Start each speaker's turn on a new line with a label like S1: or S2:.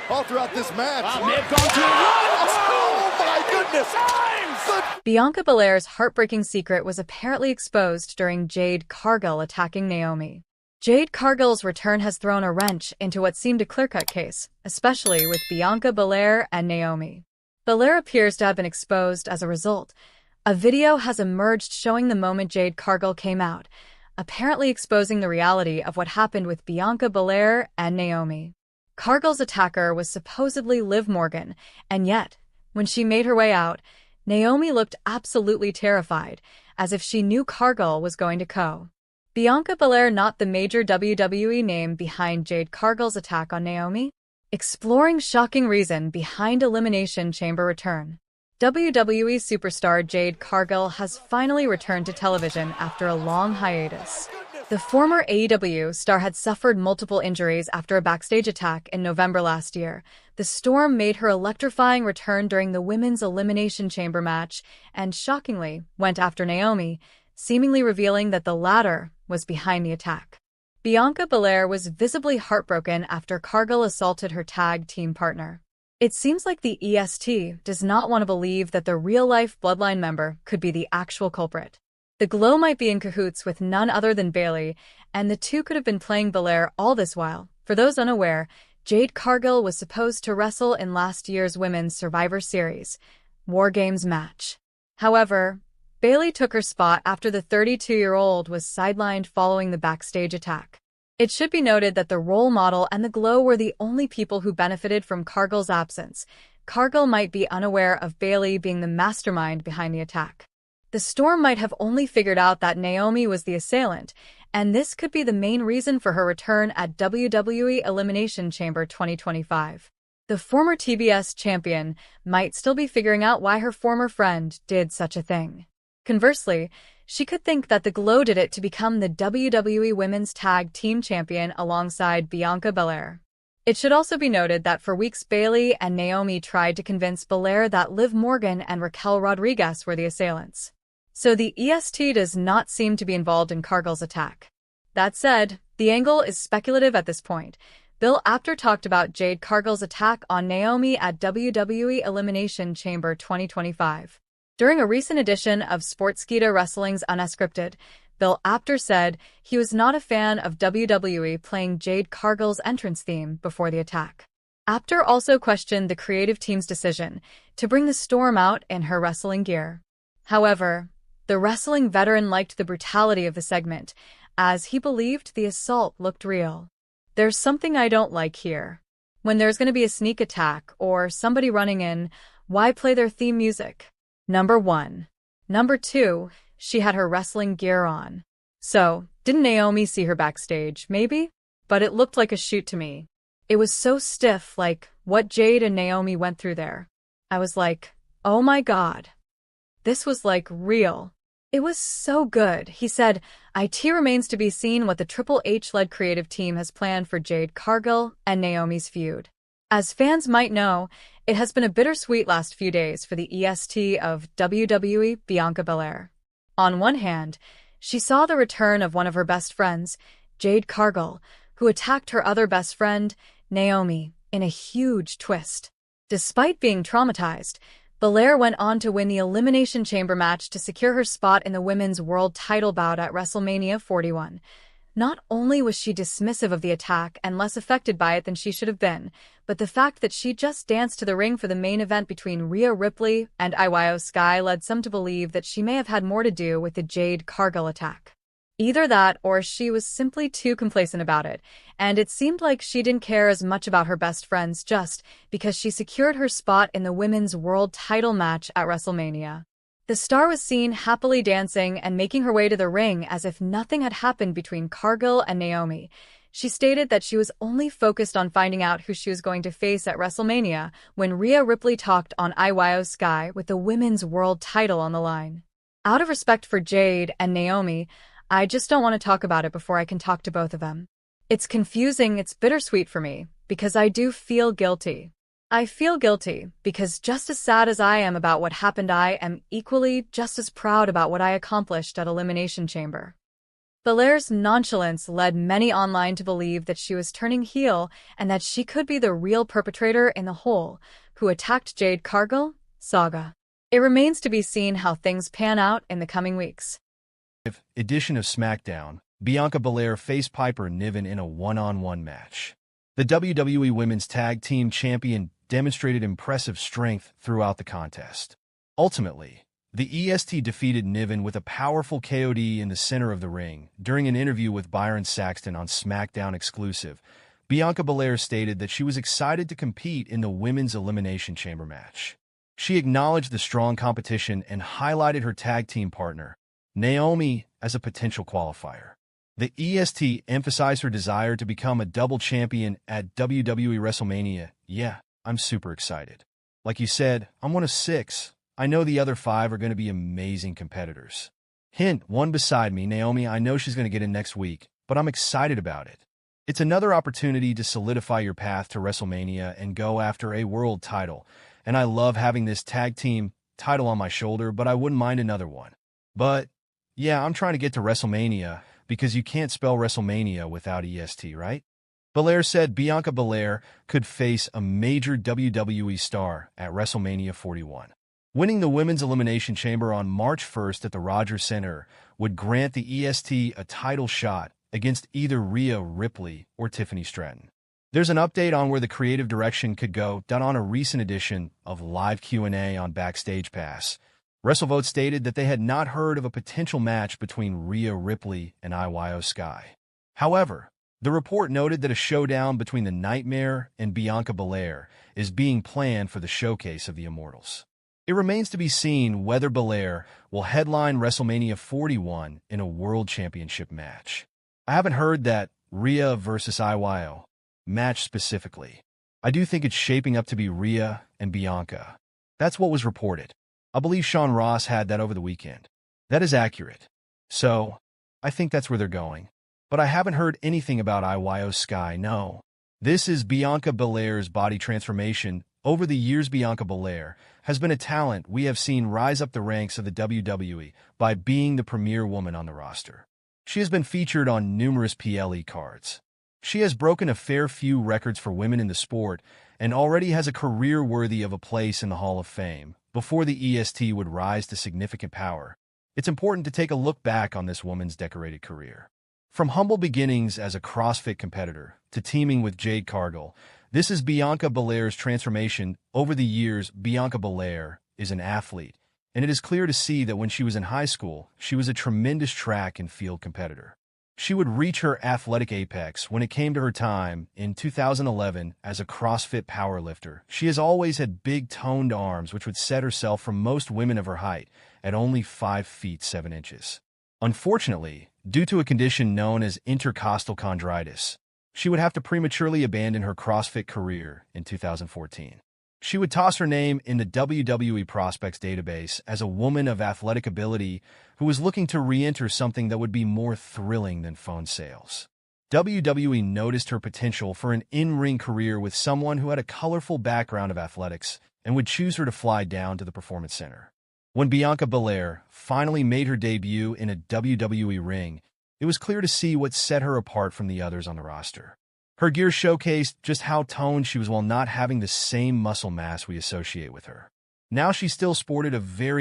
S1: all throughout this match.
S2: May have gone to a
S1: Oh my goodness!
S3: Bianca Belair's heartbreaking secret was apparently exposed during Jade Cargill attacking Naomi. Jade Cargill's return has thrown a wrench into what seemed a clear-cut case, especially with Bianca Belair and Naomi. Belair appears to have been exposed as a result. A video has emerged showing the moment Jade Cargill came out, apparently exposing the reality of what happened with Bianca Belair and Naomi. Cargill's attacker was supposedly Liv Morgan, and yet, when she made her way out, Naomi looked absolutely terrified, as if she knew Cargill was going to KO. Bianca Belair not the major WWE name behind Jade Cargill's attack on Naomi? Exploring shocking reason behind Elimination Chamber return. WWE superstar Jade Cargill has finally returned to television after a long hiatus. The former AEW star had suffered multiple injuries after a backstage attack in November last year. The Storm made her electrifying return during the Women's Elimination Chamber match and, shockingly, went after Naomi, seemingly revealing that the latter was behind the attack. Bianca Belair was visibly heartbroken after Cargill assaulted her tag team partner. It seems like the EST does not want to believe that the real-life Bloodline member could be the actual culprit. The Glow might be in cahoots with none other than Bayley, and the two could have been playing Belair all this while. For those unaware, Jade Cargill was supposed to wrestle in last year's Women's Survivor Series War Games match. However, Bayley took her spot after the 32-year-old was sidelined following the backstage attack. It should be noted that the role model and the Glow were the only people who benefited from Cargill's absence. Cargill might be unaware of Bayley being the mastermind behind the attack. The Storm might have only figured out that Naomi was the assailant, and this could be the main reason for her return at WWE Elimination Chamber 2025. The former TBS champion might still be figuring out why her former friend did such a thing. Conversely, she could think that the Glow did it to become the WWE Women's Tag Team Champion alongside Bianca Belair. It should also be noted that for weeks Bayley and Naomi tried to convince Belair that Liv Morgan and Raquel Rodriguez were the assailants. So the EST does not seem to be involved in Cargill's attack. That said, the angle is speculative at this point. Bill Apter talked about Jade Cargill's attack on Naomi at WWE Elimination Chamber 2025. During a recent edition of Sportskeeda Wrestling's Unscripted, Bill Apter said he was not a fan of WWE playing Jade Cargill's entrance theme before the attack. Apter also questioned the creative team's decision to bring the Storm out in her wrestling gear. However, the wrestling veteran liked the brutality of the segment, as he believed the assault looked real. There's something I don't like here. When there's going to be a sneak attack or somebody running in, why play their theme music? Number 1. Number 2, she had her wrestling gear on. So, didn't Naomi see her backstage, maybe? But it looked like a shoot to me. It was so stiff, like what Jade and Naomi went through there. I was like, oh my god. This was like real. It was so good. He said, "It remains to be seen what the Triple H-led creative team has planned for Jade Cargill and Naomi's feud." As fans might know, it has been a bittersweet last few days for the EST of WWE Bianca Belair. On one hand, she saw the return of one of her best friends, Jade Cargill, who attacked her other best friend, Naomi, in a huge twist. Despite being traumatized, Belair went on to win the Elimination Chamber match to secure her spot in the Women's World title bout at WrestleMania 41. Not only was she dismissive of the attack and less affected by it than she should have been, but the fact that she just danced to the ring for the main event between Rhea Ripley and Io Sky led some to believe that she may have had more to do with the Jade Cargill attack. Either that or she was simply too complacent about it, and it seemed like she didn't care as much about her best friends just because she secured her spot in the Women's World title match at WrestleMania. The star was seen happily dancing and making her way to the ring as if nothing had happened between Cargill and Naomi. She stated that she was only focused on finding out who she was going to face at WrestleMania when Rhea Ripley talked on Io Sky with the Women's World title on the line. Out of respect for Jade and Naomi, I just don't want to talk about it before I can talk to both of them. It's confusing, it's bittersweet for me, because I do feel guilty. I feel guilty because just as sad as I am about what happened, I am equally just as proud about what I accomplished at Elimination Chamber. Belair's nonchalance led many online to believe that she was turning heel and that she could be the real perpetrator in the whole "who attacked Jade Cargill" saga. It remains to be seen how things pan out in the coming weeks.
S2: Edition of SmackDown, Bianca Belair faced Piper Niven in a one-on-one match. The WWE Women's Tag Team Champion demonstrated impressive strength throughout the contest. Ultimately, the EST defeated Niven with a powerful KOD in the center of the ring. During an interview with Byron Saxton on SmackDown Exclusive, Bianca Belair stated that she was excited to compete in the Women's Elimination Chamber match. She acknowledged the strong competition and highlighted her tag team partner, Naomi, as a potential qualifier. The EST emphasized her desire to become a double champion at WWE WrestleMania. Yeah, I'm super excited. Like you said, I'm one of 6. I know the other 5 are going to be amazing competitors. Hint, one beside me, Naomi, I know she's going to get in next week, but I'm excited about it. It's another opportunity to solidify your path to WrestleMania and go after a world title. And I love having this tag team title on my shoulder, but I wouldn't mind another one. But, yeah, I'm trying to get to WrestleMania because you can't spell WrestleMania without EST, right? Belair said Bianca Belair could face a major WWE star at WrestleMania 41. Winning the Women's Elimination Chamber on March 1st at the Rogers Center would grant the EST a title shot against either Rhea Ripley or Tiffany Stratton. There's an update on where the creative direction could go done on a recent edition of Live Q&A on Backstage Pass. WrestleVote stated that they had not heard of a potential match between Rhea Ripley and Io Sky. However, the report noted that a showdown between the Nightmare and Bianca Belair is being planned for the Showcase of the Immortals. It remains to be seen whether Belair will headline WrestleMania 41 in a World Championship match. I haven't heard that Rhea versus Io match specifically. I do think it's shaping up to be Rhea and Bianca. That's what was reported. I believe Sean Ross had that over the weekend. That is accurate. So, I think that's where they're going. But I haven't heard anything about Io Sky, no. This is Bianca Belair's body transformation. Over the years, Bianca Belair has been a talent we have seen rise up the ranks of the WWE by being the premier woman on the roster. She has been featured on numerous PLE cards. She has broken a fair few records for women in the sport and already has a career worthy of a place in the Hall of Fame. Before the EST would rise to significant power, it's important to take a look back on this woman's decorated career. From humble beginnings as a CrossFit competitor to teaming with Jade Cargill, this is Bianca Belair's transformation. Over the years, Bianca Belair is an athlete, and it is clear to see that when she was in high school, she was a tremendous track and field competitor. She would reach her athletic apex when it came to her time in 2011 as a CrossFit powerlifter. She has always had big toned arms which would set herself from most women of her height at only 5 feet 7 inches. Unfortunately, due to a condition known as intercostal chondritis, she would have to prematurely abandon her CrossFit career in 2014. She would toss her name in the WWE Prospects database as a woman of athletic ability who was looking to re-enter something that would be more thrilling than phone sales. WWE noticed her potential for an in-ring career with someone who had a colorful background of athletics and would choose her to fly down to the Performance Center. When Bianca Belair finally made her debut in a WWE ring, it was clear to see what set her apart from the others on the roster. Her gear showcased just how toned she was while not having the same muscle mass we associate with her. Now she still sported a very